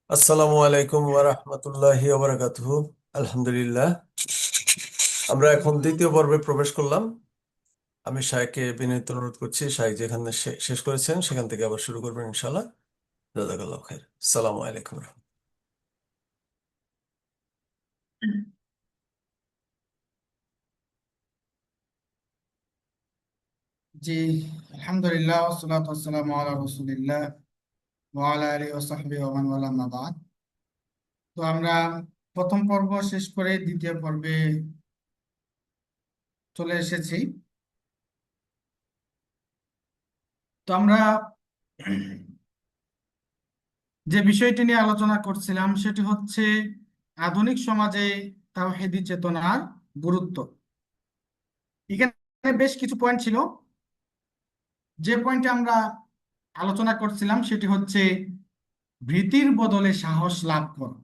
আসসালামু আলাইকুম ওয়া রাহমাতুল্লাহি ওয়া বারাকাতুহু। আলহামদুলিল্লাহ, আমরা এখন দ্বিতীয় পর্বে প্রবেশ করলাম। আমি শাইখকে বিনীত অনুরোধ করছি, শাইখ যেখানে শেষ করেছেন সেখান থেকে আবার শুরু করবেন ইনশাআল্লাহ। জাযাকাল্লাহু খাইর। আসসালামু আলাইকুম। জি, আলহামদুলিল্লাহ ওয়াসসালাতু ওয়াসসালামু আলা রাসূলিল্লাহ ওয়া আলা আলিহি ওয়া সাহবিহি ওয়া মান ওয়ালা আম্মা বাদ। তো আমরা প্রথম পর্ব শেষ করে দ্বিতীয় পর্বে চলে এসেছি। তো আমরা যে বিষয়টি নিয়ে আলোচনা করছিলাম সেটি হচ্ছে আধুনিক সমাজে তাওহীদি চেতনার গুরুত্ব। এখানে বেশ কিছু পয়েন্ট ছিল। যে পয়েন্টে আমরা আলোচনা করছিলাম সেটি হচ্ছে ভীতির বদলে সাহস লাভ করা,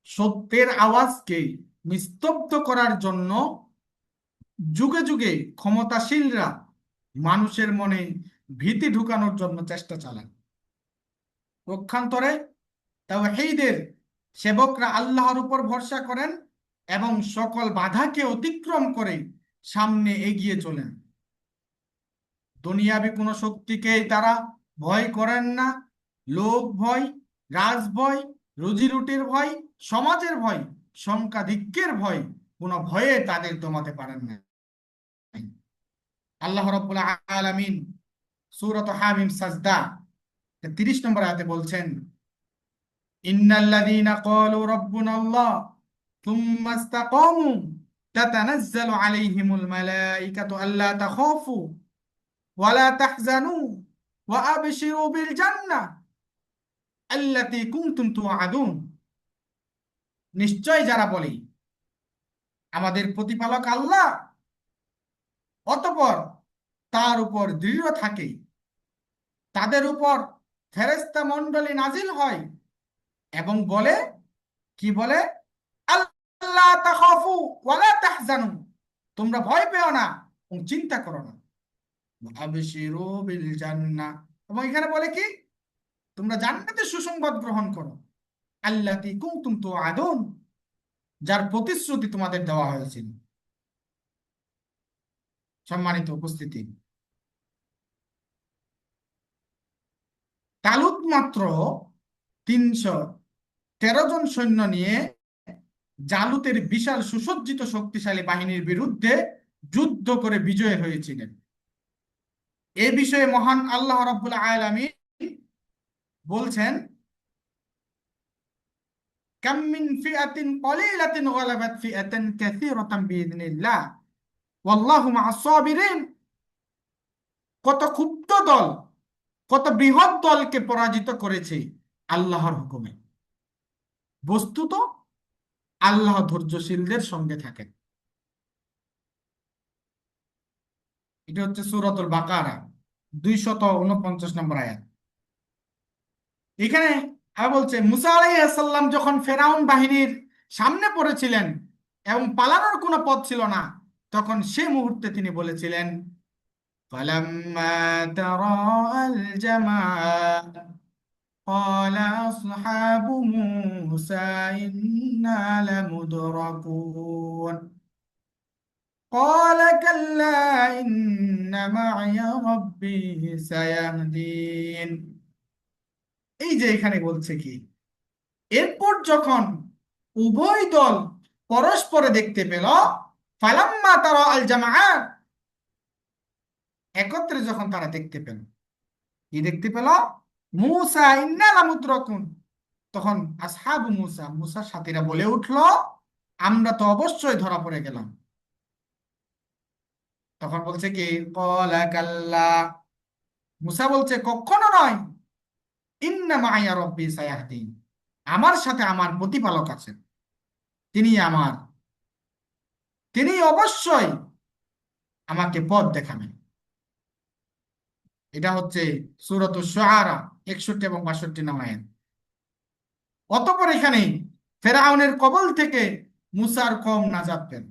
সত্যের আওয়াজকে নিস্তব্ধ করার জন্য যুগে যুগে ক্ষমতাশীলরা মানুষের মনে ভীতি ঢুকানোর জন্য চেষ্টা চালান। পক্ষান্তরে তাওহীদের সেবকরা আল্লাহর উপর ভরসা করেন এবং সকল বাধাকে অতিক্রম করে সামনে এগিয়ে চলেন। দুনিয়াবি কোনো শক্তিকেই তারা ভয় করেন না। লোভ ভয়, রাজ ভয়, রুজি রুটির ভয়, সমাজের ভয়, সংখ্যাধিক্যের ভয়, কোনো ভয়ে তাদের দমাতে পারেন না। আল্লাহ রাব্বুল আলামিন সূরাত হামিম সাজদা 30 নম্বর আয়াতে বলছেন, ইন্নাল্লাযীনা ক্বালু রাব্বুনাল্লাহ থুম্মা ইসতাকামু তাতানাজ্জালু আলাইহিমুল মালাঈকাতু আল্লা তাখাফু ওয়া লা তাহজানু ওয়া আবশিরু বিল জান্নাহ আল্লাতী কুনতুম তুআদুন। নিশ্চয় যারা বলে আমাদের প্রতিপালক আল্লাহ, অতঃপর তার উপর দৃঢ় থাকে, তাদের উপর ফেরেশতা মণ্ডলী নাজিল হয় এবং বলে, কি বলে? আল্লাহ তাখাফু ওয়ালা তাহজানু, তোমরা ভয় পেও না এবং চিন্তা করো না। আবশিরু বিল জান্নাহ, এবং এখানে বলে কি? তোমরা জান্নাতের সুসংবাদ গ্রহণ করো। আল্লাতী কুনতুম তুআদুন, যার প্রতিশ্রুতি তোমাদের দেওয়া হয়েছিল। সম্মানিত উপস্থিতি, তালুত মাত্র 313 জন সৈন্য নিয়ে জালুতের বিশাল সুসজ্জিত শক্তিশালী বাহিনীর বিরুদ্ধে যুদ্ধ করে বিজয় হয়েছিলেন। এ বিষয়ে মহান আল্লাহ রাব্বুল আলামিন বলছেন, কাম মিন ফিআতিন ক্বালিলাতিন গালাবাত ফিআতান কাসীরাতান বিইذনিল্লাহ ওয়াল্লাহু মা'আস সাবিরিন। কত ক্ষুব্ধ দল কত বৃহৎ দলকে পরাজিত করেছে আল্লাহর হুকুমে। বস্তুত আল্লাহ ধৈর্যশীলদের সঙ্গে থাকেন। এটা হচ্ছে সূরাতুল বাকারা 249 নম্বর আয়াত। এখানে বলছে, মুসা আলাইহিস সালাম যখন ফেরাউন বাহিনীর সামনে পড়েছিলেন এবং পালানোর কোনো পথ ছিল না, তখন সে মুহূর্তে তিনি বলেছিলেন, ফালাম্মা তারাআল জামাআন ক্বালা আসহাবু মূসা ইন্না লামুদরাকুন ক্বালা কাল্লা ইন্না মা'ইয়া রাব্বী সায়াহদিন। এই যে এখানে বলছে কি, এরপর যখন উভয় দল পরস্পরে দেখতে পেল, ফালাম্মা তারা আল জামাআত, একত্রে যখন তারা দেখতে পেল, কি দেখতে পেল? মূসা ইন্না লামুদরাকুন, তখন আসহাবু মূসা, মূসার সাথীরা বলে উঠল, আমরা তো অবশ্যই ধরা পড়ে গেলাম। তখন বলছে কি, ক্বালা কাল্লা, মূসা বলছে কখনো নয়, ইন্না মা'ইয়া রাব্বী সায়াহদিন, আমার সাথে আমার প্রতিপালক আছেন, তিনি আমার, তিনি অবশ্যই আমাকে পথ দেখাবেন। এটা হচ্ছে সূরাতুশ শুআরা 61 এবং 62 নম্বর আয়াত। অতঃপর এখানে ফেরাউনের কবল থেকে মুসার কওম নাজাত পেল।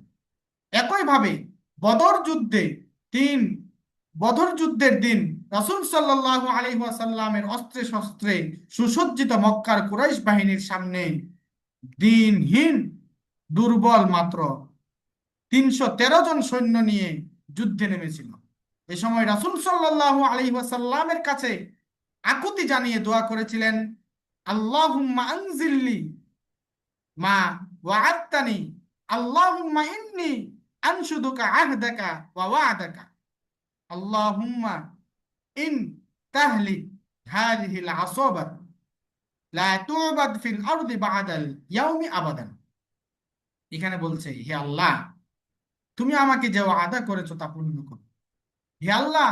একইভাবে বদর যুদ্ধে তিন বদর যুদ্ধের দিন রাসূল সাল্লাল্লাহু আলাইহি ওয়াসাল্লামের অস্ত্রে শস্ত্রে সুসজ্জিত মক্কার কুরাইশ বাহিনীর সামনে দিনহীন দুর্বল মাত্র 313 জন সৈন্য নিয়ে যুদ্ধে নেমেছিল। এ সময় রাসূল সাল্লাল্লাহু আলাইহি ওয়াসাল্লামের কাছে আকুতি জানিয়ে দোয়া করেছিলেন, আল্লাহুম্মা আনজিললি মা ওয়া'আদতানি, আল্লাহুম্মা ইন্নী আনশুদুকা আহদাকা ওয়া ওয়া'দাকা, আল্লাহুম্মা ইন তাহলিক হাযিহিল আসবা লা তু'বাদ ফিল আরদি বা'দাল ইয়াউমি আবাদান। এখানে বলছে, হে আল্লাহ, তুমি আমাকে যে ওয়াদা করেছো তা পূর্ণ করো। হে আল্লাহ,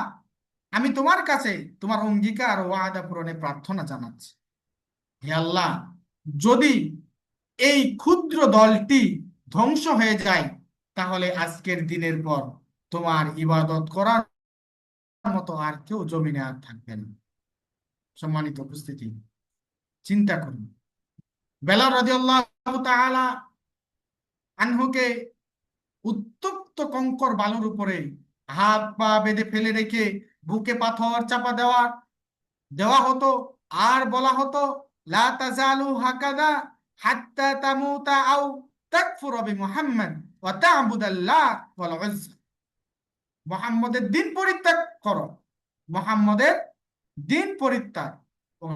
আমি তোমার কাছে তোমার অঙ্গীকার ও ওয়াদা পূরণে প্রার্থনা জানাচ্ছি। হে আল্লাহ, যদি এই ক্ষুদ্র দলটি ধ্বংস হয়ে যায়, তাহলে আজকের দিনের পর তোমার ইবাদত করার মতো আর কেউ জমিনে আর থাকবে না। সম্মানিত উপস্থিতি, চিন্তা করুন, বেলাল রাদিয়াল্লাহু তাআলা আনহুকে উত্তপ্ত কঙ্কর বালুর উপরে হাত পা বেঁধে ফেলে রেখে বুকে পাথর চাপা দেওয়া দেওয়া হতো, আর বলা হতো, লা তাজালু হাকাদা হাত্তা তামুতা আও তাকফুর বিমুহাম্মদ ওয়া তা'বুদাল্লাহ ওয়াল উজ্জা। মুহাম্মদের দিন পরিত্যাগ করো, মুহাম্মদের দিন পরিত্যাগ ও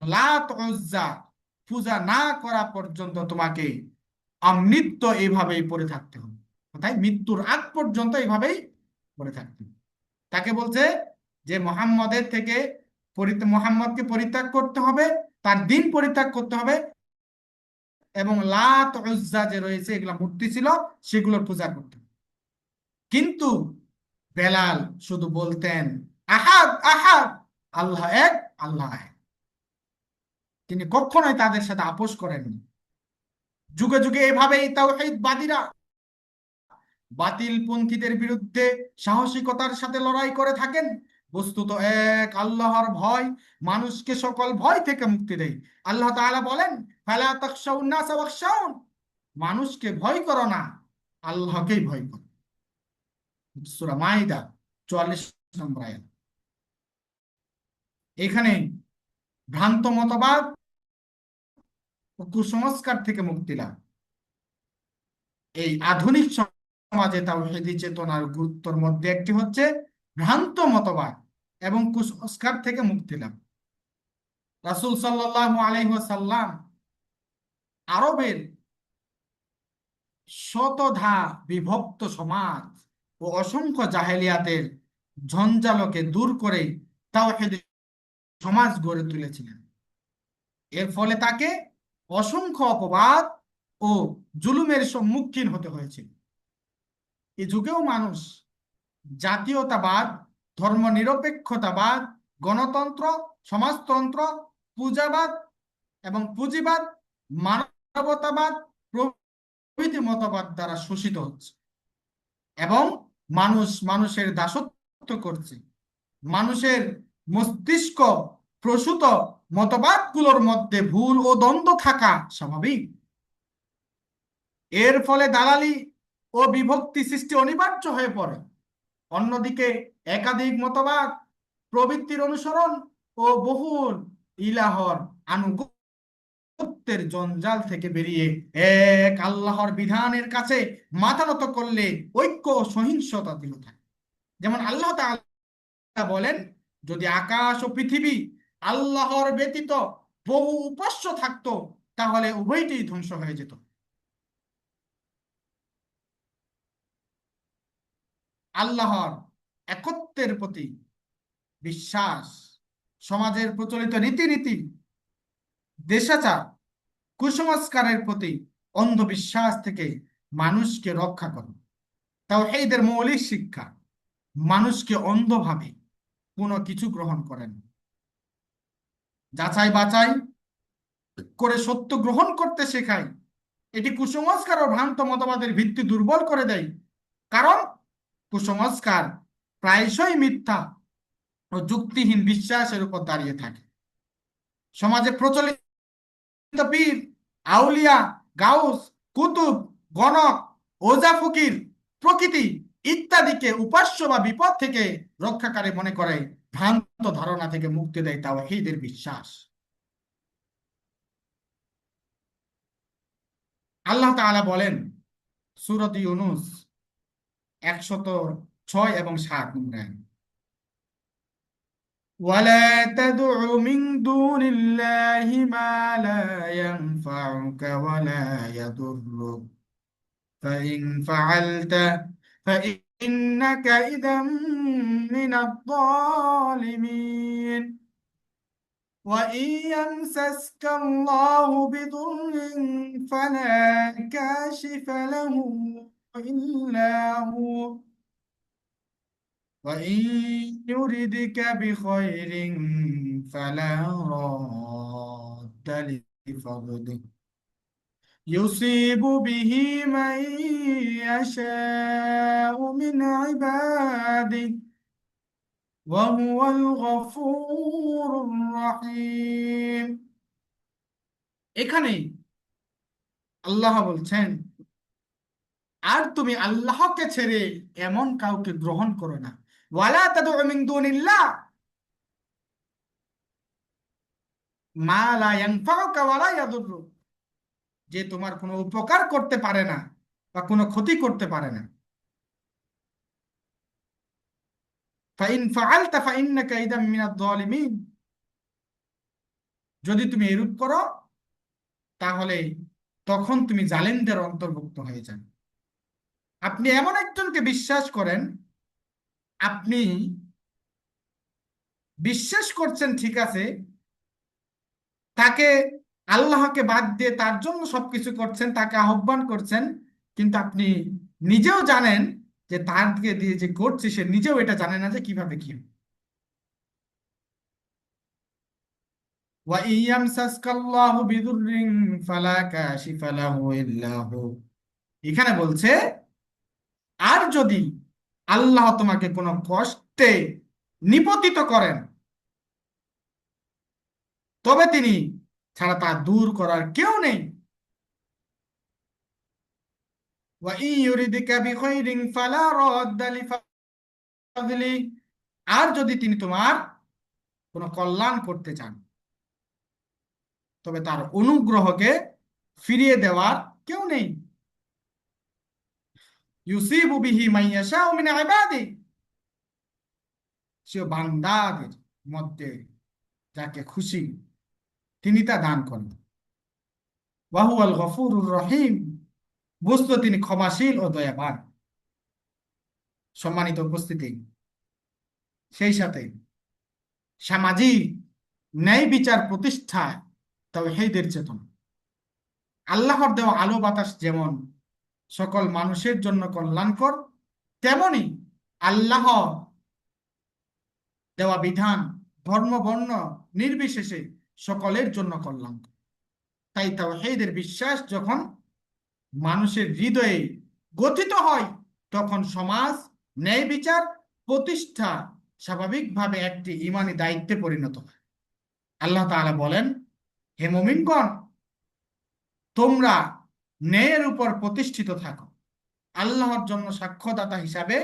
লাত উজ্জা পূজা না করা পর্যন্ত তোমাকে আমৃত্য এইভাবেই পড়ে থাকতে হবে। কোথায়? মৃত্যুর আগ পর্যন্ত এইভাবেই পড়ে থাকতে হবে। তাকে বলছে যে মুহাম্মদের থেকে মুহাম্মদকে পরিত্যাগ করতে হবে, তার দিন পরিত্যাগ করতে হবে, এবং লাত উজ্জা যে রয়েছে, এগুলা মূর্তি ছিল, সেগুলোর পূজা করতে হবে। কিন্তু বেলাল শুধু বলতেন, আহাদ আহাদ, আল্লাহ এক, আল্লাহ এক। তিনি কখনোই তাদের সাথে আপোষ করেননি। যুগে যুগে এভাবেই তাওহীদবাদীরা বাতিল পন্থীদের বিরুদ্ধে সাহসিকতার সাথে লড়াই করে থাকেন। বস্তুত এক আল্লাহর ভয় মানুষকে সকল ভয় থেকে মুক্তি দেয়। আল্লাহ তাআলা বলেন, ফালা তাখশাউন নাস ওয়াখশাউন, মানুষকে ভয় করো না, আল্লাহকেই ভয় করো। সূরা মাইদা 44 নম্বর আয়াত। এখানে ভ্রান্ত মতবাদ ও কুসংস্কার থেকে মুক্তি লাভ। এই আধুনিক সমাজে তাওহীদি চেতনার গুরুত্বের মধ্যে একটি হচ্ছে ভ্রান্ত মতবাদ এবং কুসংস্কার থেকে মুক্তি লাভ। রাসূল সাল্লাল্লাহু আলাইহি ওয়াসাল্লাম আরবের শতধা বিভক্ত সমাজ ও অসংখ্য জাহেলিয়াতের ঝঞ্ঝালকে দূর করে তাওহীদি সমাজ গড়ে তুলেছিলেন। এর ফলে তাকে অসংখ্য অপবাদ ও জুলুমের সম্মুখীন হতে হয়েছিল। এ যুগেও মানুষ জাতীয়তাবাদ, ধর্মনিরপেক্ষতাবাদ, গণতন্ত্র, সমাজতন্ত্র, পূজাবাদ এবং পুঁজিবাদ, মানবতাবাদ প্রভৃতি মতবাদ দ্বারা শোষিত হচ্ছে এবং মানুষ মানুষের দাসত্ব করছে। মানুষের মস্তিষ্ক প্রসূত মতবাদগুলোর মধ্যে ভুল ও দ্বন্দ্ব থাকা স্বাভাবিক। এর ফলে দালালি ও বিভক্তি সৃষ্টি অনিবার্য হয়ে পড়ে। অন্যদিকে একাধিক মতবাদ প্রবৃত্তির অনুসরণ ও বহুল ইলাহর আনুগত্যের জঞ্জাল থেকে বেরিয়ে এক আল্লাহর বিধানের কাছে মাথা নত করলে ঐক্য ও সহিংসতা দৃঢ় থাকে। যেমন আল্লাহ তাআলা বলেন, যদি আকাশ ও পৃথিবী আল্লাহর ব্যতীত বহু উপাস্য থাকতো, তাহলে উভয়টি ধ্বংস হয়ে যেত। আল্লাহর একত্বের প্রতি বিশ্বাস, সমাজের প্রচলিত রীতিনীতি, দেশাচার, কুসংস্কারের প্রতি অন্ধবিশ্বাস থেকে মানুষকে রক্ষা করে। তাওহীদের মৌলিক শিক্ষা মানুষকে অন্ধভাবে কোনো কিছু গ্রহণ করেন, যাচাই বাছাই করে সত্য গ্রহণ করতে শেখায়। এটি কুসংস্কার ও ভ্রান্ত মতবাদের ভিত্তি দুর্বল করে দেয়, কারণ কুসংস্কার প্রায়শই মিথ্যা ও যুক্তিহীন বিশ্বাসের উপর দাঁড়িয়ে থাকে। সমাজে প্রচলিত পীর, আউলিয়া, গাউস, কুতুব, গণক, ওঝা ফকির প্রকৃতি ইত্যাদিকে উপাস্য বা বিপদ থেকে রক্ষাকারী মনে করে। ভ্রান্ত ধারণা থেকে মুক্তি দেয় তাওহীদের বিশ্বাস। আল্লাহ তাআলা বলেন সূরা ইউনূস 106 এবং 7 নম্বর আয়াত, ولا تدع من دون الله ما لا ينفعك ولا يضرك فإن فعلت فإنك إذا من الظالمين وإن يمسسك الله بضر فلا كاشف له إلا هو وإن يردك بخير فلا راد لفضله يصيب به من يشاء من عباده وهو الغفور الرحيم। এখানে আল্লাহ বলছেন, আর তুমি আল্লাহকে ছেড়ে এমন কাউকে গ্রহণ করো না। ওয়ালা তাদউ মিন দুনিল্লাহ মা লা ইয়ানফাউকা ওয়ালা ইয়াদুররুক, যে তোমার কোনো উপকার করতে পারে না বা কোনো ক্ষতি করতে পারে না। ফাইন ফাআলতা ফাইন্নাকা ইদাম মিনাজ জালিমিন, যদি তুমি এরূপ করো তাহলে তখন তুমি জালেমদের অন্তর্ভুক্ত হয়ে যাবে। আপনি এমন একজনকে বিশ্বাস করেন, আপনি বিশ্বাস করছেন ঠিক আছে, তাকে, আল্লাহকে বাদ দিয়ে তার জন্য সবকিছু করছেন, তাকে আহ্বান করছেন, কিন্তু আপনি নিজেও জানেন যে তারকে দিয়ে যে করছে সে নিজেও এটা জানে না যে কিভাবে কি হবে। ওয়া ইয়ামসাসকাল্লাহু বিদুররিন ফালা কাশিফা লাহু ইল্লা হু, এখানে বলছে আর যদি আল্লাহ তোমাকে কোনো কষ্টে নিপতিত করেন তবে তিনি ছাড়া তা দূর করার কেউ নেই। ওয়া ইউরিদিকা বিখাইরিন ফালা রাদ্দা লিফাদলি, আর যদি তিনি তোমার কোনো কল্যাণ করতে চান তবে তার অনুগ্রহকে ফিরিয়ে দেওয়ার কেউ নেই। ইউসিবু বিহি মান ইয়াশাউ মিন ইবাদি, সে বান্দাদের মধ্যে যাকে খুশি তিনি তা দান করেন। ওয়া হুয়াল গফুরুর রহিম, বস্তু তিনি ক্ষমাশীল ও দয়াবান। সম্মানিত উপস্থিতি, সেই সাথে সামাজিক ন্যায় বিচার প্রতিষ্ঠা তাওহীদের চেতনা। আল্লাহর দেওয়া আলো বাতাস যেমন সকল মানুষের জন্য কল্যাণকর, তেমনি আল্লাহ দেওয়া বিধান ধর্ম বর্ণ নির্বিশেষে সকলের জন্য কল্যাণকর। তাই তাওহীদের বিশ্বাস যখন মানুষের হৃদয়ে গঠিত হয় তখন সমাজ ন্যায় বিচার প্রতিষ্ঠা স্বাভাবিকভাবে একটি ঈমানি দায়িত্বে পরিণত হয়। আল্লাহ তাআলা বলেন, হে মুমিনগণ, তোমরা ন্যায়ের উপর প্রতিষ্ঠিত থাকো আল্লাহর জন্য সাক্ষ্যদাতা হিসাবে,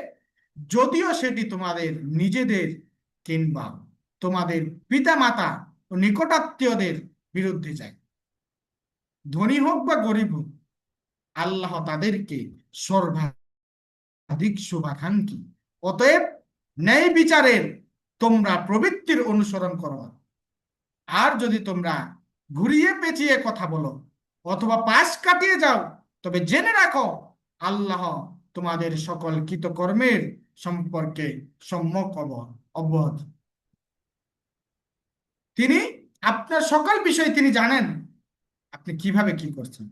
যদিও সেটি তোমাদের নিজেদের কিংবা তোমাদের পিতামাতা ও নিকটাত্মীয়দের বিরুদ্ধে যায়। ধনী হোক বা গরিব হোক, আল্লাহ তাদেরকে সর্বাধিক শুভাকাঙ্ক্ষী। অতএব ন্যায় বিচারের তোমরা প্রবৃত্তির অনুসরণ করো। আর যদি তোমরা ঘুরিয়ে পেঁচিয়ে কথা বলো অথবা পাশ কাটিয়ে যাও তবে জেনে রাখো আল্লাহ তোমাদের সকল কৃতকর্মের সম্পর্কে সম্যক অবগত। তিনি আপনার সকল বিষয় তিনি জানেন, আপনি কিভাবে কি করছেন।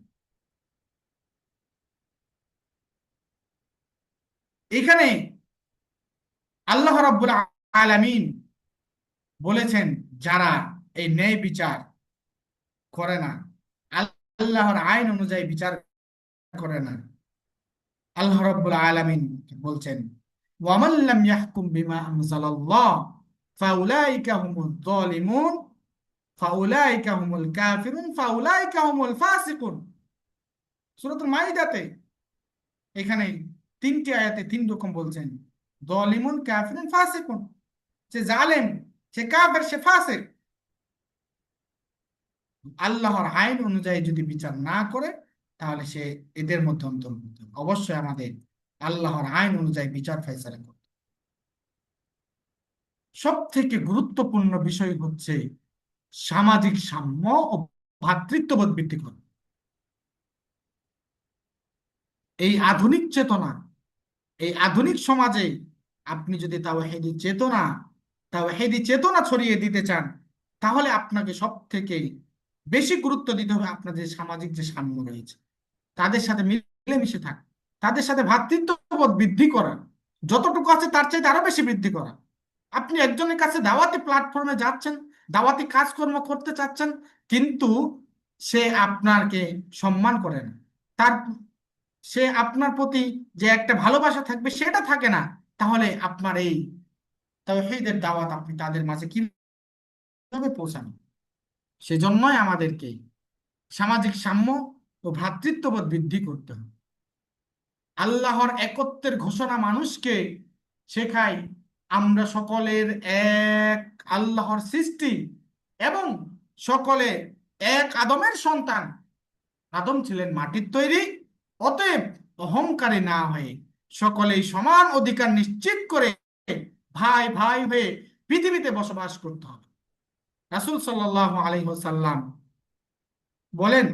এখানে আল্লাহ রাব্বুল আলামিন বলেছেন যারা এই ন্যায় বিচার করে না, আল্লাহর আইন অনুযায়ী বিচার করে না, আল্লাহ রাব্বুল আলামিন বলছেন ওয়ামান লাম ইয়াহকুম বিমা আনজালাল্লাহ ফাউলাইকা হুমুজ জালিমুন ফাউলাইকা হুমুল কাফিরুন ফাউলাইকা হুমুল ফাসিকুন। সূরাতুল মাইদাতে এখানে তিনটি আয়াতে তিন রকম বলছেন, জালিমুন, কাফিরুন, ফাসিকুন। সে জালেম, সে কাফের, সে ফাসিক, আল্লাহর আইন অনুযায়ী যদি বিচার না করে, তাহলে সে এদের মধ্যে অন্তর্ভুক্ত। অবশ্যই আমাদের আল্লাহর আইন অনুযায়ী বিচার ফাইসালা করতে। সব থেকে গুরুত্বপূর্ণ বিষয় হচ্ছে সামাজিক সাম্য ও ভ্রাতৃত্ববোধ বৃদ্ধি করা। এই আধুনিক চেতনা, এই আধুনিক সমাজে আপনি যদি তাওহীদি চেতনা ছড়িয়ে দিতে চান, তাহলে আপনাকে সব থেকে বেশি গুরুত্ব দিতে হবে আপনাদের সামাজিক যে সাম্য রয়েছে, তাদের সাথে মিলেমিশে থাকা, তাদের সাথে ভ্রাতৃত্ববোধ বৃদ্ধি করা, যতটুকু আছে তার চাইতে আরো বেশি বৃদ্ধি করা। আপনি একজনের কাছে দাওয়াতি প্ল্যাটফর্মে যাচ্ছেন, দাওয়াতি কাজকর্ম করতে চাচ্ছেন, কিন্তু সে আপনাকে সম্মান করে না, তার সে আপনার প্রতি যে একটা ভালোবাসা থাকবে সেটা থাকে না, তাহলে আপনার এই তাওহীদের দাওয়াত আপনি তাদের মাঝে কিভাবে পৌঁছাবেন? সেজন্যই আমাদেরকে সামাজিক সাম্য ও ভ্রাতৃত্ববোধ বৃদ্ধি করতে হবে। আল্লাহর একত্বের ঘোষণা মানুষকে শেখায় আমরা সকলের এক আল্লাহর সৃষ্টি এবং সকলে এক আদমের সন্তান। আদম ছিলেন মাটির তৈরি, অতএব অহংকারী না হয়ে সকলেই সমান অধিকার নিশ্চিত করে ভাই ভাই হয়ে পৃথিবীতে বসবাস করতে হবে। রাসূল সাল্লাল্লাহু আলাইহি ওয়াসাল্লাম বলেন,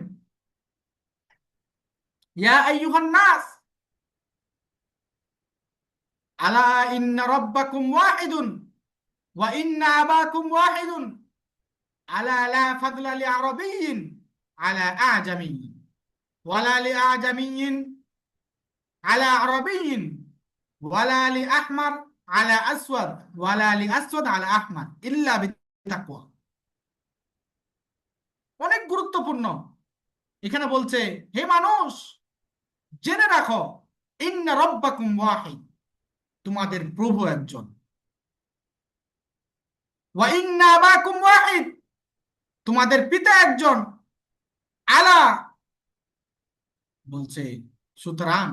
ইয়া আইয়ুহান নাস, আলা ইন্না রাব্বাকুম ওয়াহিদুন ওয়া ইন্না আবাকুম ওয়াহিদুন, আলা লা ফাদলা লি আরাবিয়্যিন আলা আজামিয়্যিন ওয়ালা লি আজামিয়্যিন আলা আরাবিয়্যিন ওয়ালা লি আহমার আলা আসওয়াদ ওয়ালা লি আসওয়াদ আলা আহমার ইল্লা বিত্তাকওয়া। অনেক গুরুত্বপূর্ণ। এখানে বলছে, হে মানুষ, জেনে রাখো, ইন্না রাব্বাকুম ওয়াহিদ, তোমাদের প্রভু একজন, ওয়া ইন্না আবাকুম ওয়াহিদ, তোমাদের পিতা একজন, আলা, বলছে সুতরাং,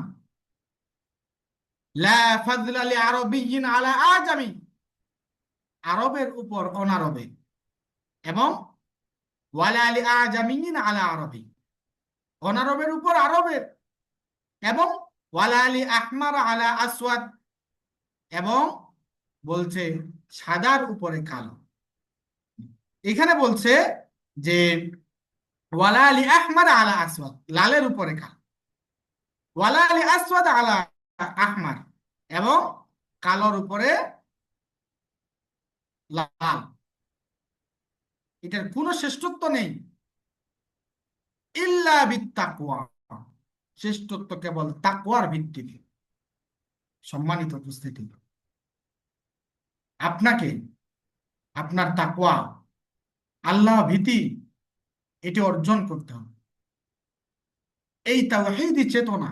লা ফাদলা লি আরাবিয়্যিন আলা আজামি, আরবের উপর অনারবে, এবং ওয়ালা লি আজামিয়্যিন আলা আরবি, অনারবের উপর আরবের, এবং ওয়ালা লি আহমার আলা আসওয়াদ, এবং বলছে সাদার উপরে কালো। এখানে বলছে যে ওয়ালা আলী আহমাদ আলা আসওয়াদ, লালের উপরে কালো, ওয়ালা আলী আসওয়াদ আলা আহমার, এবং কালোর উপরে লাল। এটার কোনো শ্রেষ্ঠত্ব নেই, ইল্লা বিত্তাকওয়া, শ্রেষ্ঠত্ব কেবল তাকওয়ার ভিত্তিতে। সম্মানিত উপস্থিতি, আপনাকে আপনার তাকওয়া, আল্লাহ ভীতি, এটি অর্জন করতে হবে। এই তাওহীদি চেতনা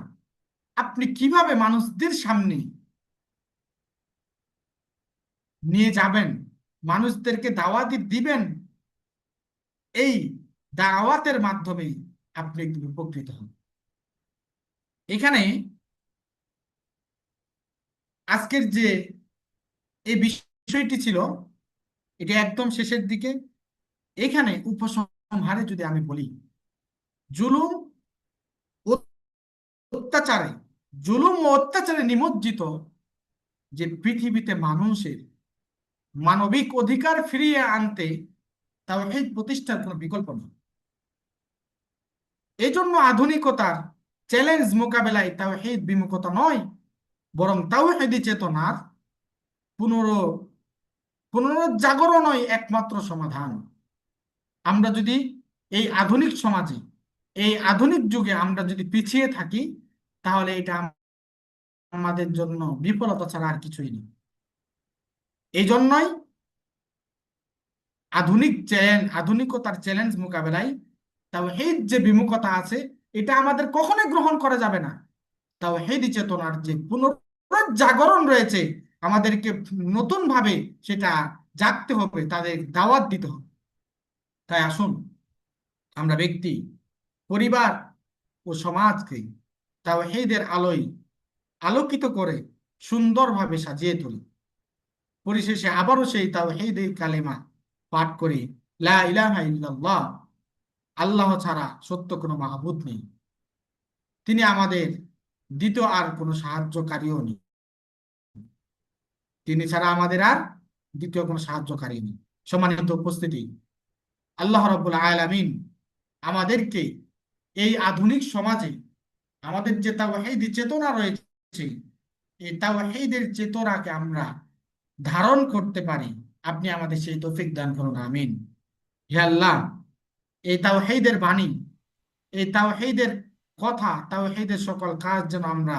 আপনি কিভাবে মানুষদের সামনে নিয়ে যাবেন, মানুষদেরকে দাওয়াতি দিবেন, এই দাওয়াতের মাধ্যমে আপনি একটু উপকৃত হন। এখানে আজকের যে এই বিষয়টি ছিল, এটা একদম শেষের দিকে। এখানে উপসংহারে যদি আমি বলি, জুলুম, অত্যাচারে, জুলুম ও অত্যাচারে নিমজ্জিত যে পৃথিবীতে মানুষের মানবিক অধিকার ফিরিয়ে আনতে তাওহীদ প্রতিষ্ঠার কোনো বিকল্প নেই। এই জন্য আধুনিকতার চ্যালেঞ্জ মোকাবেলায় তাওহীদ বিমুখতা নয়, বরং তাওহীদি চেতনার পুনর পুনরুজ্জাগরণই একমাত্র সমাধান। আমরা যদি এই আধুনিক সমাজে, এই আধুনিক যুগে আমরা যদি পিছিয়ে থাকি, তাহলে এটা আমাদের জন্য বিফলতা ছাড়া আর কিছুই নেই। এই জন্যই আধুনিকতার চ্যালেঞ্জ মোকাবেলায় তাওহীদ যে বিমুখতা আছে, এটা আমাদের কখনোই গ্রহণ করা যাবে না। তাওহীদি চেতনার যে পুনরুজ্জাগরণ রয়েছে, আমাদেরকে নতুন ভাবে সেটা জাগতে হবে, তাদের দাওয়াত দিতে হবে। তাই আসুন আমরা ব্যক্তি, পরিবার ও সমাজকে তাওহীদের আলোয় আলোকিত করে সুন্দরভাবে সাজিয়ে তুলি। পরিশেষে আবারও সেই তাওহীদের কালেমা পাঠ করি, লা ইলাহা ইল্লাল্লাহ, আল্লাহ ছাড়া সত্য কোনো মাহবুদ নেই, তিনি আমাদের দ্বিতীয় আর কোনো সাহায্যকারীও নেই, তিনি ছাড়া আমাদের আর দ্বিতীয় কোনো সাহায্যকারী নেই। সম্মানিত উপস্থিতি, আল্লাহ রাব্বুল আলামিন আমাদেরকে এই আধুনিক সমাজে আমাদের যে তাওহীদি চেতনা রয়েছে, এই তাওহীদের চেতনাকে আমরা ধারণ করতে পারি, আপনি আমাদের সেই তৌফিক দান করুন, আমিন। হে আল্লাহ, এই তাওহীদের বাণী, এই তাওহীদের কথা, তাওহীদের সকল কাজ যেন আমরা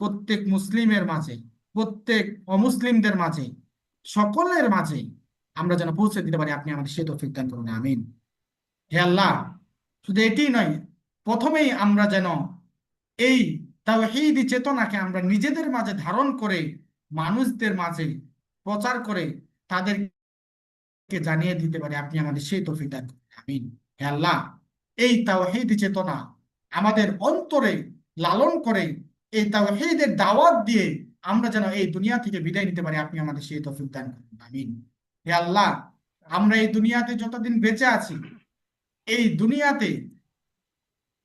প্রত্যেক মুসলিমের মাঝে, প্রত্যেক অমুসলিমদের মাঝে, সকলের মাঝে আমরা যেন পৌঁছে দিতে পারি, আপনি আমাদের সেই তৌফিক দান করুন, আমিন। হে আল্লাহ, শুধু এটি নয়, প্রথমেই আমরা যেন এই তাওহীদি চেতনাকে আমরা নিজেদের মাঝে ধারণ করে মানুষদের মাঝে প্রচার করে তাদেরকে জানিয়ে দিতে পারি, আপনি আমাদের সেই তৌফিক দান করুন, আমিন। হে আল্লাহ, এই তাওহীদি চেতনা আমাদের অন্তরে লালন করে এই তাওহীদের দাওয়াত দিয়ে আমরা যেন এই দুনিয়া থেকে বিদায় নিতে পারি, আপনি আমাদের সেই তৌফিক দান করুন, আমিন। হে আল্লাহ, আমরা এই দুনিয়াতে যতদিন বেঁচে আছি, এই দুনিয়াতে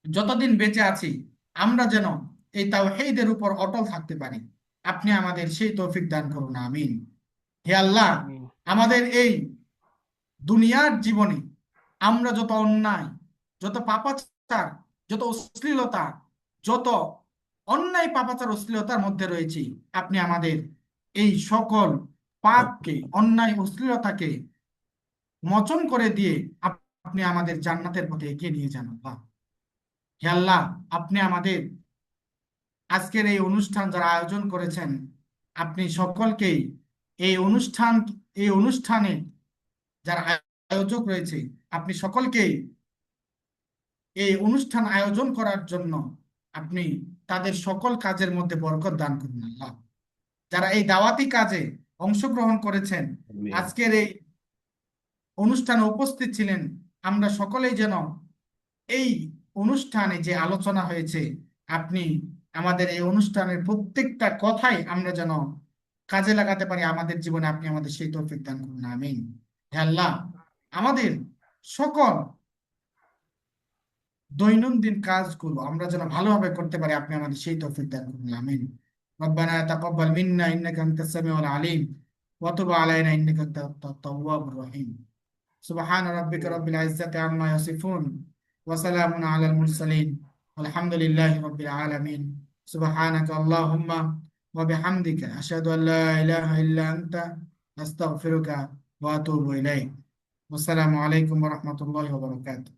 যতদিন বেঁচে আছি, আমরা যেন এই তাওহীদের উপর অটল থাকতে পারি, আপনি আমাদের সেই তৌফিক দান করুন, আমিন। হে আল্লাহ, আমিন। আমাদের এই দুনিয়ার জীবনে আমরা যত অন্যায়, যত পাপাচার, যত অশ্লীলতা, যত অন্যায় পাপাচার অশ্লীলতার মধ্যে রয়েছি, আপনি আমাদের এই সকল পাপকে, অন্যায় অশ্লীলতাকে মোচন করে দিয়ে আপনি আমাদের জান্নাতের পথে এগিয়ে নিয়ে যান, আল্লাহ। হে আল্লাহ, আপনি আমাদের আজকের এই অনুষ্ঠান যারা আয়োজন করেছেন, আপনি সকলকেই এই অনুষ্ঠান, এই অনুষ্ঠানে যারা আয়োজক রয়েছে, আপনি সকলকেই এই অনুষ্ঠান আয়োজন করার জন্য আপনি তাদের সকল কাজের মধ্যে বরকত দান করুন, আল্লাহ। যারা এই দাওয়াতি কাজে অংশগ্রহণ করেছেন, আমিন। আজকের এই অনুষ্ঠানে উপস্থিত ছিলেন, আমরা সকলেই যেন এই অনুষ্ঠানে যে আলোচনা হয়েছে, আপনি আমাদের এই অনুষ্ঠানের প্রত্যেকটা কথাই আমরা যেন কাজে লাগাতে পারি আমাদের জীবনে, আপনি আমাদের সেই তৌফিক দান করুন, আমিন। হে আল্লাহ, আমাদের সকল দৈনন্দিন কাজগুলো আমরা যেন ভালোভাবে করতে পারি, আপনি আমাদের সেই তৌফিক দান করুন, আমিন। রব্বানা তাকাব্বাল মিন্না ইন্নাকা আনতাস সামিউল আলিম ওয়া তুব আলাইনা ইন্নাকা আনতাত তাওয়াবুর রহিম। সুবহান রাব্বিকা রাব্বিল ইজ্জাতি আম্মা ইয়াসিফুন ওয়া সালামুন আলাল মুরসালিন আলহামদুলিল্লাহি রাব্বিল আলামিন। সুবহানাকা আল্লাহুম্মা ওয়া বিহামদিকা আশহাদু আল লা ইলাহা ইল্লা আনতা আস্তাগফিরুকা ওয়া আতুবু ইলাইক। আসসালামু আলাইকুম ওয়া রাহমাতুল্লাহি ওয়া বারাকাতুহু।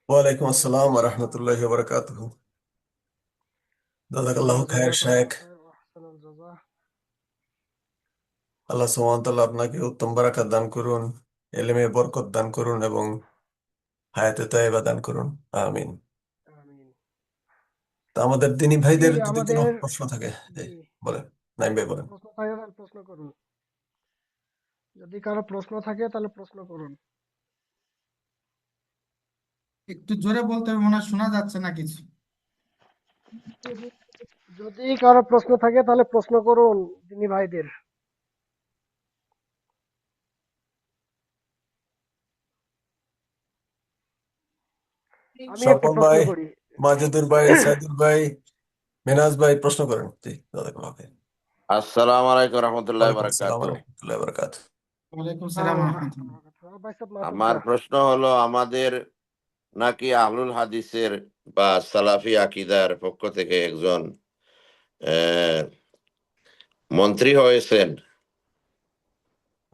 ওয়ালাইকুম আসসালাম ওয়া রাহমাতুল্লাহি ওয়া বারাকাতুহু। জাযাকাল্লাহু খায়ের শেখ। জাযাকাল্লাহু খায়র ওয়া আহসানাল জাযা। আল্লাহ সুবহানাহু ওয়া তাআলা আপনাকে উত্তম বারাকাত দান করুন, এলেমে বরকত দান করুন এবং হায়াতে তাইয়্যিবা দান করুন, আমিন। আমিন। তা আমাদের দিনী জি, ভাইদের যদি কোনো আমাদের প্রশ্ন থাকে, জি, বলেন। নাইম ভাই বলেন। প্রশ্ন থাকে তাহলে প্রশ্ন করুন। যদি কারো প্রশ্ন থাকে তাহলে প্রশ্ন করুন। একটু জোরে বলতে হবে, মনে হয় শোনা যাচ্ছে না কিছু। যদি কারো প্রশ্ন থাকে তাহলে প্রশ্ন করুন তিনি ভাইদের। আমি একটা স্বপন প্রশ্ন ভাই, করি। মাজেদুর ভাই, সাইদুল ভাই, মেনাজ ভাই প্রশ্ন করেন। জি, জাযাকাল্লাহু খাইর। আসসালামু আলাইকুম রহমতুল্লাহ ওয়ালাইকুম আসসালাম ওয়া বারাকাতু। রাহমাতুল্লাহি ওয়া বারাকাতুহু। ওয়ালাইকুম সালাম সালাম রহমতুল্লাহ। ভাই সাহেব মাসুদ আমার ভাই। প্রশ্ন হলো, আমাদের নাকি আহলুল হাদিসের বা সালাফি আকিদার পক্ষ থেকে একজন আহ, মন্ত্রী হয়েছেন।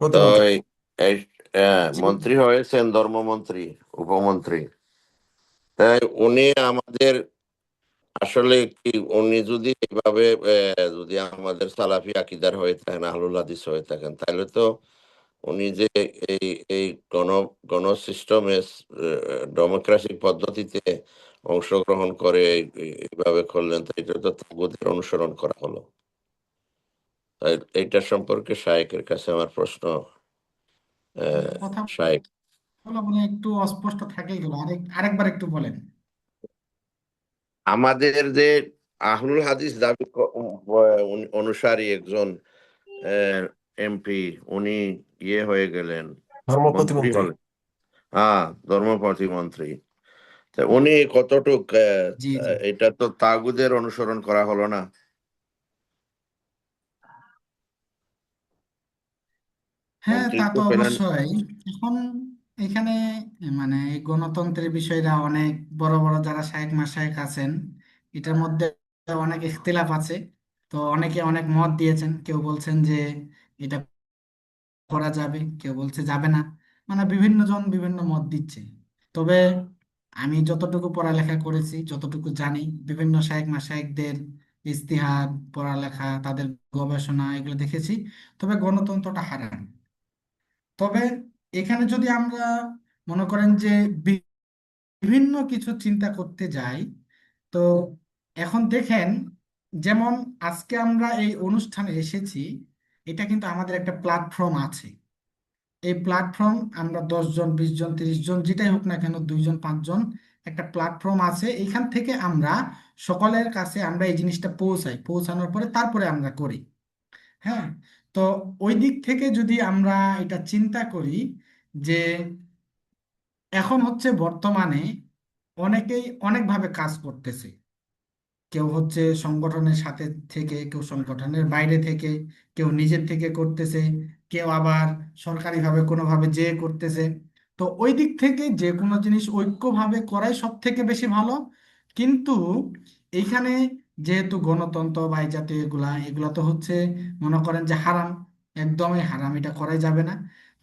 তো প্রতিমন্ত্রী। এই মন্ত্রী হয়েছেন, ধর্মমন্ত্রী, উপমন্ত্রী। তাই উনি আমাদের আসলে কি, উনি যদি এইভাবে যদি আমাদের সালাফি আকিদার হয়ে থাকেন, আহলুল হাদিস হয়ে থাকেন, তাহলে তো উনি যে এই এই গণ গণ সিস্টেমে ডেমোক্রেসি পদ্ধতিতে অংশগ্রহণ করে এইভাবে করলেন, তো এটা তো তাগুতের অনুসরণ করা হলো। তাই এইটা সম্পর্কে শায়েকের কাছে আমার প্রশ্ন। কথা শায়েক, বলা মনে হয় একটু অস্পষ্ট থেকে গেল, আরেকবার একটু বলেন। আমাদের যে আহলুল হাদিস দাবি অনুসারী একজন এমপি, উনি হয়ে গেলেন, ধর্ম মন্ত্রী প্রতিমন্ত্রী। হলেন। হ্যাঁ, ধর্ম প্রতিমন্ত্রী। তা উনি কতটুক জি জি। এটা তো তাগুদের অনুসরণ করা হলো না? হ্যাঁ, তা মন্ত্রিত্ব তো পেলেন। অবশ্যই। এখন এখানে মানে এই গণতন্ত্রের বিষয়টা অনেক বড় বড় যারা শায়েখ মাশায়েখ আছেন, এটার মধ্যে অনেক ইখতিলাফ আছে। তো অনেকে অনেক মত দিয়েছেন, কেউ বলছেন যে এটা করা যাবে, কেউ বলছে যাবে না। মানে বিভিন্ন জন বিভিন্ন মত দিচ্ছে। তবে আমি যতটুকু পড়ালেখা করেছি, যতটুকু জানি, বিভিন্ন শায়েখ মাশায়েখদের ইজতিহাদ, পড়ালেখা, তাদের গবেষণা এগুলো দেখেছি। তবে গণতন্ত্রটা হারাম। তবে এখানে যদি আমরা মনে করেন যে বিভিন্ন কিছু চিন্তা করতে যাই, তো এখন দেখেন, যেমন আজকে আমরা এই অনুষ্ঠানে এসেছি, এটা কিন্তু আমাদের একটা প্ল্যাটফর্ম আছে। এই প্ল্যাটফর্ম আমরা 10 জন, 20 জন, 30 জন, যেটাই হোক না কেন, 2 জন, 5 জন, একটা প্ল্যাটফর্ম আছে। এইখান থেকে আমরা সকলের কাছে আমরা এই জিনিসটা পৌঁছাই, পৌঁছানোর পরে তারপরে আমরা করি। হ্যাঁ। তো ওই দিক থেকে যদি আমরা এটা চিন্তা করি যে এখন হচ্ছে বর্তমানে অনেকেই অনেকভাবে কাজ করতেছে। কেউ হচ্ছে সংগঠনের সাথে থেকে, কেউ সংগঠনের বাইরে থেকে, কেউ নিজের থেকে করতেছে, কেউ আবার সরকারিভাবে কোনোভাবে যে করতেছে। তো ওই দিক থেকে যে কোনো জিনিস ঐক্যভাবে করাই সব থেকে বেশি ভালো। কিন্তু এইখানে যেহেতু গণতন্ত্র বা এই জাতীয় এগুলা এগুলা তো হচ্ছে মনে করেন যে হারাম, একদমই হারাম, এটা করাই যাবে না।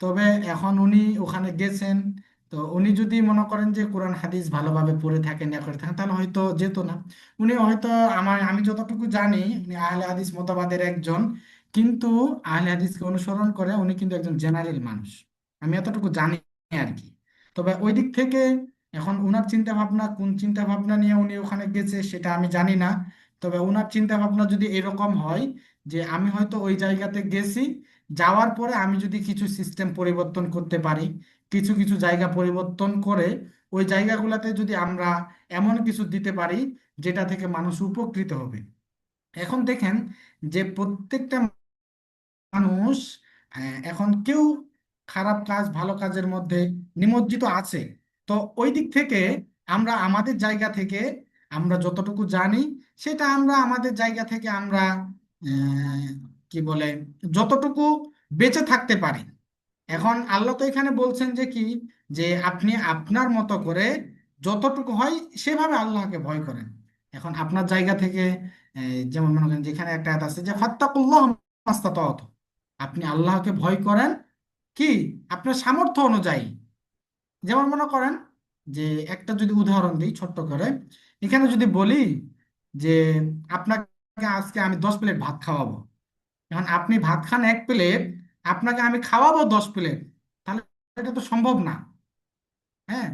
তবে এখন উনি ওখানে গেছেন, তো উনি যদি মনে করেন যে কোরআন হাদিস ভালোভাবে পড়ে থাকেন, ইয়া করে থাকেন, তাহলে হয়তো যেত না। উনি হয়তো আমি যতটুকু জানি উনি আহলে হাদিস মতবাদের একজন, কিন্তু আহলে হাদিসকে অনুসরণ করে উনি কিন্তু একজন জেনারেল মানুষ, আমি এতটুকু জানি আর কি। তবে ওই দিক থেকে এখন উনার চিন্তা ভাবনা, কোন চিন্তা ভাবনা নিয়ে উনি ওখানে গেছে সেটা আমি জানি না। তবে উনার চিন্তা ভাবনা যদি এরকম হয় যে আমি হয়তো ওই জায়গাতে গেছি, যাওয়ার পরে আমি যদি কিছু সিস্টেম পরিবর্তন করতে পারি, কিছু কিছু জায়গা পরিবর্তন করে ওই জায়গাগুলোতে যদি আমরা এমন কিছু দিতে পারি যেটা থেকে মানুষ উপকৃত হবে। এখন দেখেন যে প্রত্যেকটা মানুষ এখন কেউ খারাপ কাজ ভালো কাজের মধ্যে নিমজ্জিত আছে। তো ওই দিক থেকে আমরা আমাদের জায়গা থেকে আমরা যতটুকু জানি সেটা আমরা আমাদের জায়গা থেকে আমরা আহ, কি বলে যতটুকু বেঁচে থাকতে পারি। এখন আল্লাহ তো এখানে বলছেন যে কি, যে আপনি আপনার মতো করে যতটুকু হয় সেভাবে আল্লাহকে ভয় করেন। এখন আপনার জায়গা থেকে যেমন মনে করেন যেখানে একটা আয়াত আছে যে ফাত্তাকুল্লাহ মাস্তাতাত, আপনি আল্লাহকে ভয় করেন কি আপনার সামর্থ্য অনুযায়ী। যেমন মনে করেন যে একটা যদি উদাহরণ দিই ছোট্ট করে, এখানে যদি বলি যে আপনাকে আজকে আমি 10 প্লেট ভাত খাওয়াবো, এখন আপনি ভাত খান 1 প্লেট, আপনাকে আমি খাওয়াবো 10 প্লেট, তাহলে এটা তো সম্ভব না। হ্যাঁ।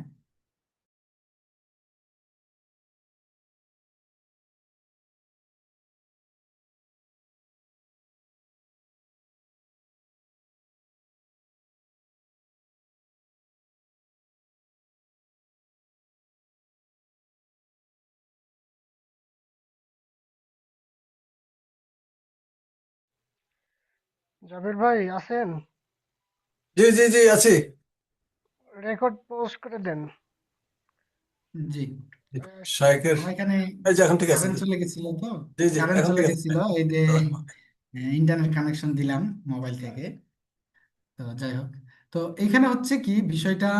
জাবির ভাই আছেন? জি জি জি, আছি। রেকর্ড পোস্ট করে দেন। জি। শায়েকের, আমার এখানে এই যে এখন ঠিক আছে। কারেন্ট জি চলে গেছিল, তো জি জি, কারেন্ট এখন চলে ঠিক আছে। গেছিল, এই যে ইন্টারনেট কানেকশন দিলাম মোবাইল থেকে। তো যাই হোক, তো এখানে হচ্ছে কি বিষয়টা,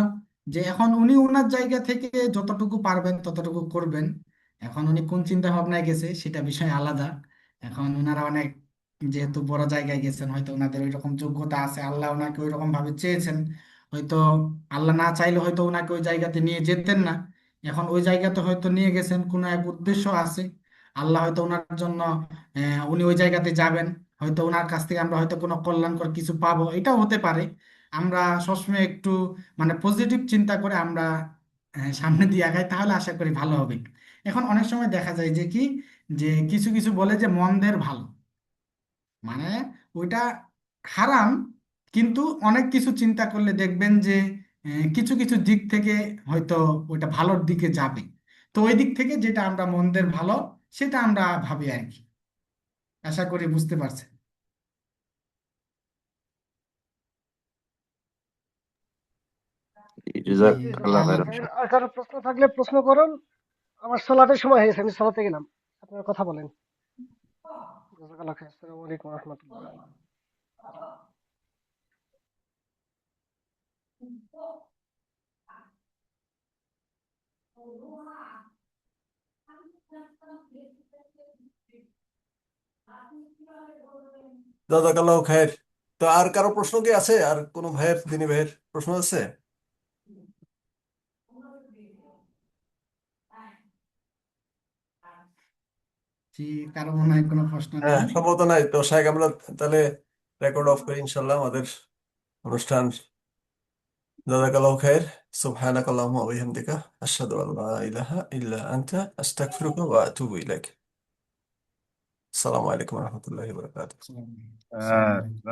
যে এখন উনি ওনার জায়গা থেকে যতটুকু পারবেন ততটুকু করবেন। এখন উনি কোন চিন্তা ভাবনায় গেছে সেটা বিষয় আলাদা। এখন ওনারা অনেক, যেহেতু বড় জায়গায় গেছেন, হয়তো ওনাদের ওই রকম যোগ্যতা আছে, আল্লাহ ওনাকে ওই রকম ভাবে চেয়েছেন। হয়তো আল্লাহ না চাইলে হয়তো ওনাকে ওই জায়গাতে নিয়ে যেতেন না। এখন ওই জায়গাতে হয়তো নিয়ে গেছেন, কোনো এক উদ্দেশ্য আছে। আল্লাহ হয়তো ওনার জন্য উনি ওই জায়গাতে যাবেন, হয়তো ওনার কাছ থেকে আমরা হয়তো কোনো কল্যাণকর কিছু পাবো, এটাও হতে পারে। আমরা সবসময় একটু মানে পজিটিভ চিন্তা করে আমরা সামনে দিয়ে আগাই, তাহলে আশা করি ভালো হবে। এখন অনেক সময় দেখা যায় যে কি, যে কিছু কিছু বলে যে মন্দের ভালো, মানে ওইটা হারাম, কিন্তু অনেক কিছু চিন্তা করলে দেখবেন যে কিছু কিছু দিক থেকে হয়তো ওইটা ভালোর দিকে যাবে। তো ওই দিক থেকে যেটা আমরা মন্দের ভালো সেটা আমরা ভাবি আর কি। আশা করি বুঝতে পারছেন। জি জাযাকাল্লাহ জাজাকাল্লাহ খাইরান। খায়ের। আর কারো প্রশ্ন থাকলে প্রশ্ন করুন। আমার সলাতের সময় হয়েছে, আমি সলাতে গেলাম। আপনারা কথা বলেন। জাজাকাল্লাহ খায়ের। আসসালামু আলাইকুম রহমতুল্লাহ। জাযাকাল্লাহ খায়ের। তো আর কারো প্রশ্ন কি আছে? আর কোনো ভাইয়ের, দিনী ভাইয়ের প্রশ্ন আছে? জি, কারো মনে হয় কোনো প্রশ্ন হ্যাঁ, নেই। সম্ভবত নাই। তো শাহেখ, আমরা তাহলে রেকর্ড অফ করি ইনশাল্লাহ আমাদের অনুষ্ঠান। জাযাকাল্লাহ খায়ের। সুবহানাকাল্লাহুম্মা ওয়া বিহামদিকা আশহাদু আল্লা ইলাহা ইল্লা আনতা আস্তাগফিরুকা ওয়া আতুবু ইলাইক। আসসালামু আলাইকুম ওয়া রাহমাতুল্লাহি ওয়া বারাকাতুহু। আসসালামু আলাইকুম।